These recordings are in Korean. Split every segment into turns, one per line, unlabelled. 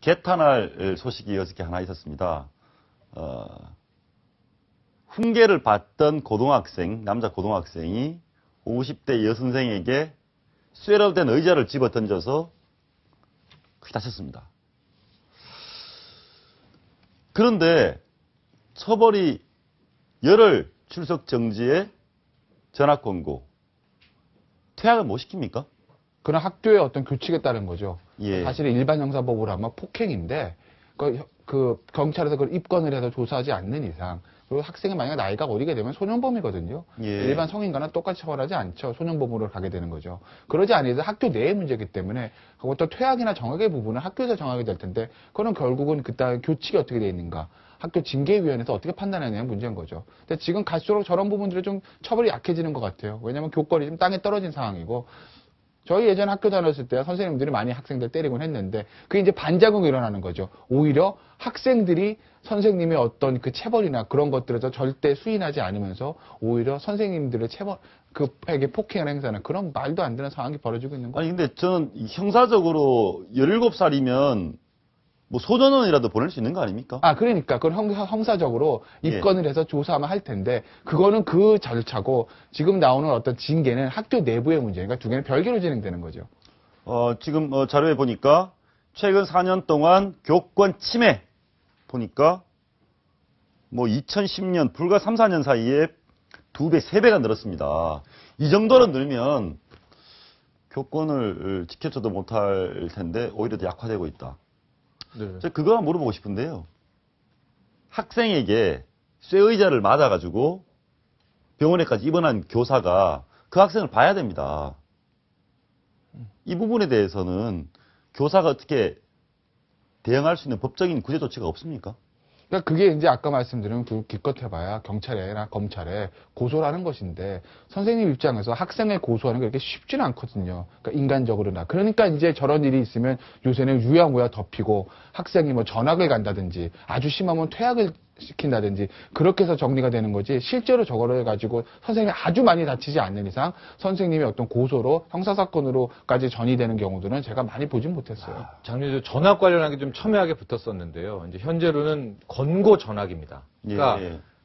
개탄할 소식이 어저께 하나 있었습니다. 훈계를 받던 고등학생, 남자 고등학생이 50대 여선생에게 쇠로 된 의자를 집어 던져서 크게 다쳤습니다. 그런데 처벌이 열흘 출석 정지에 전학 권고, 퇴학을 못 시킵니까?
그런 학교의 어떤 규칙에 따른 거죠.
예.
사실은 일반 형사법으로 하면 폭행인데 그 경찰에서 그걸 입건을 해서 조사하지 않는 이상, 그리고 학생이 만약 나이가 어리게 되면 소년범이거든요.
예.
일반 성인과는 똑같이 처벌하지 않죠. 소년범으로 가게 되는 거죠. 그러지 않아도 학교 내의 문제이기 때문에 그것도 퇴학이나 정학의 부분은 학교에서 정하게 될 텐데, 그건 결국은 그따 교칙이 어떻게 돼 있는가, 학교 징계위원회에서 어떻게 판단하느냐는 문제인 거죠. 근데 지금 갈수록 저런 부분들이 좀 처벌이 약해지는 것 같아요. 왜냐하면 교권이 좀 땅에 떨어진 상황이고, 저희 예전 학교 다녔을 때 선생님들이 많이 학생들 때리곤 했는데, 그게 이제 반작용이 일어나는 거죠. 오히려 학생들이 선생님의 어떤 그 체벌이나 그런 것들에서 절대 수인하지 않으면서 오히려 선생님들의 그에게 폭행을 행사하는 그런 말도 안 되는 상황이 벌어지고 있는 거예요.
아니, 근데 저는 형사적으로 17살이면 뭐 소년원이라도 보낼 수 있는 거 아닙니까?
그러니까 그건 형사적으로 입건을 해서 조사하면 할 텐데, 그거는 그 절차고, 지금 나오는 어떤 징계는 학교 내부의 문제니까 두 개는 별개로 진행되는 거죠.
지금 자료에 보니까 최근 4년 동안 교권 침해 보니까 뭐 2010년 불과 3, 4년 사이에 2배, 3배가 늘었습니다. 이 정도로 늘면 교권을 지켜줘도 못할 텐데 오히려 더 약화되고 있다.
네.
제가 그거 물어보고 싶은데요. 학생에게 쇠의자를 맞아가지고 병원에까지 입원한 교사가 그 학생을 봐야 됩니다. 이 부분에 대해서는 교사가 어떻게 대응할 수 있는 법적인 구제 조치가 없습니까?
그러니까 그게 이제 아까 말씀드린 그 기껏 해봐야 경찰이나 검찰에 고소를 것인데, 선생님 입장에서 학생을 고소하는 게 그렇게 쉽지는 않거든요. 그러니까 인간적으로나. 그러니까 이제 저런 일이 있으면 요새는 유야무야 덮이고, 학생이 뭐 전학을 간다든지 아주 심하면 퇴학을 시킨다든지 그렇게 해서 정리가 되는 거지, 실제로 저거를 가지고 선생님이 아주 많이 다치지 않는 이상 선생님의 어떤 고소로 형사사건으로까지 전이되는 경우들은 제가 많이 보진 못했어요.
작년에 전학 관련한 게 좀 첨예하게 붙었었는데요. 이제 현재로는 권고 전학입니다. 그러니까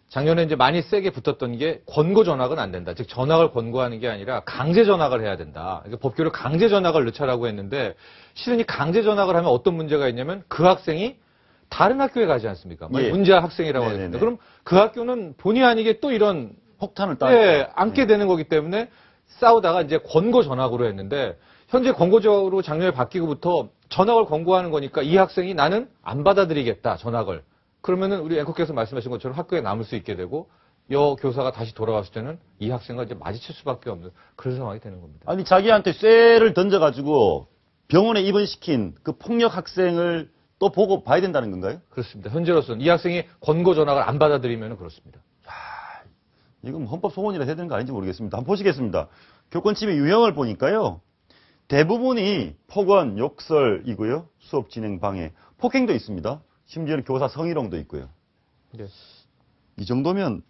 작년에 이제 많이 세게 붙었던 게 권고 전학은 안 된다. 즉 전학을 권고하는 게 아니라 강제 전학을 해야 된다. 그러니까 법규로 강제 전학을 넣자라고 했는데, 실은 이 강제 전학을 하면 어떤 문제가 있냐면 그 학생이 다른 학교에 가지 않습니까? 문제 학생이라고 하겠습니다. 그럼 그 학교는 본의 아니게 또 이런
폭탄을
안게 되는 거기 때문에 싸우다가 이제 권고 전학으로 했는데, 현재 권고적으로 작년에 바뀌고부터 전학을 권고하는 거니까 이 학생이 나는 안 받아들이겠다, 전학을. 그러면은 우리 앵커께서 말씀하신 것처럼 학교에 남을 수 있게 되고, 교사가 다시 돌아왔을 때는 이 학생과 이제 마주칠 수밖에 없는 그런 상황이 되는 겁니다.
아니, 자기한테 쇠를 던져가지고 병원에 입원시킨 그 폭력 학생을 또 보고 봐야 된다는 건가요?
그렇습니다. 현재로서는 이 학생이 권고 전학을 안 받아들이면 그렇습니다.
이건 헌법 소원이라 해야 되는 거 아닌지 모르겠습니다. 한번 보시겠습니다. 교권 침해 유형을 보니까요, 대부분이 폭언, 욕설이고요, 수업 진행 방해, 폭행도 있습니다. 심지어는 교사 성희롱도 있고요.
네.
이 정도면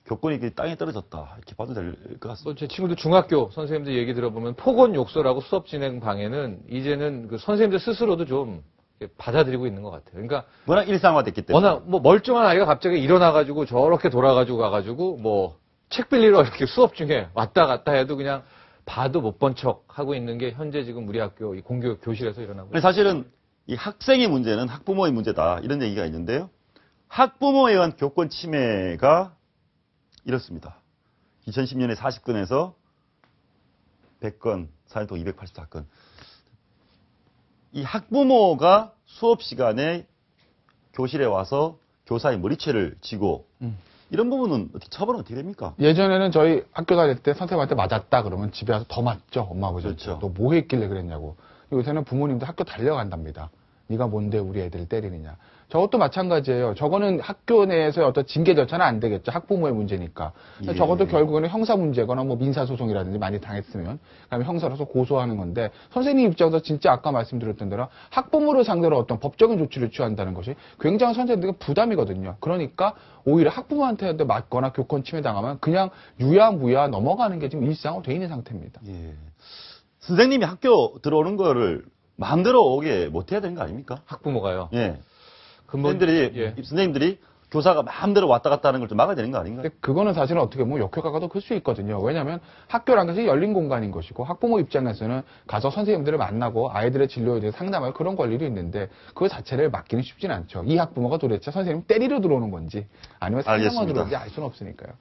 교권이 땅에 떨어졌다, 이렇게 봐도 될 것 같습니다.
제 친구들 중학교 선생님들 얘기 들어보면 폭언, 욕설하고 수업 진행 방해는 이제는 그 선생님들 스스로도 좀 받아들이고 있는 것 같아요. 그러니까
워낙 일상화됐기 때문에.
워낙 뭐 멀쩡한 아이가 갑자기 일어나가지고 저렇게 돌아가지고 가가지고 뭐 책 빌리러 이렇게 수업 중에 왔다 갔다 해도 그냥 봐도 못 본 척 하고 있는 게 현재 지금 우리 학교 이 공교육 교실에서 일어나고 있습니다.
사실은 이 학생의 문제는 학부모의 문제다, 이런 얘기가 있는데요. 학부모에 의한 교권 침해가 이렇습니다. 2010년에 40건에서 100건, 4년 동안 284건. 이 학부모가 수업 시간에 교실에 와서 교사의 머리채를 쥐고 이런 부분은 처벌은 어떻게 됩니까?
예전에는 저희 학교 다닐 때 선생님한테 맞았다 그러면 집에 와서 더 맞죠. 엄마 아버지한테.
그렇죠.
너 뭐 했길래 그랬냐고. 요새는 부모님도 학교 달려간답니다. 네가 뭔데 우리 애들을 때리느냐. 저것도 마찬가지예요. 저거는 학교 내에서의 어떤 징계 절차는 안 되겠죠. 학부모의 문제니까. 저것도 결국에는 형사 문제거나 뭐 민사소송이라든지 많이 당했으면 그다음에 형사로서 고소하는 건데, 선생님 입장에서 진짜 아까 말씀드렸던 대로 학부모를 상대로 어떤 법적인 조치를 취한다는 것이 굉장히 선생님들에게 부담이거든요. 그러니까 오히려 학부모한테 맞거나 교권 침해 당하면 그냥 유야무야 넘어가는 게 지금 일상으로 돼 있는 상태입니다.
선생님이 학교 들어오는 거를 마음대로 오게 못 해야 되는 거 아닙니까?
학부모가요.
예.
근본-
선생님들이, 선생님들이 교사가 마음대로 왔다 갔다 하는 걸 좀 막아야 되는 거 아닌가요?
근데 그거는 사실은 어떻게 보면 역효과가 더 클 수 있거든요. 왜냐하면 학교라는 것이 열린 공간인 것이고 학부모 입장에서는 가서 선생님들을 만나고 아이들의 진로에 대해 상담할 그런 권리도 있는데 그 자체를 막기는 쉽진 않죠. 이 학부모가 도대체 선생님 때리러 들어오는 건지 아니면 상담하러
알겠습니다.
들어오는지 알 수는 없으니까요.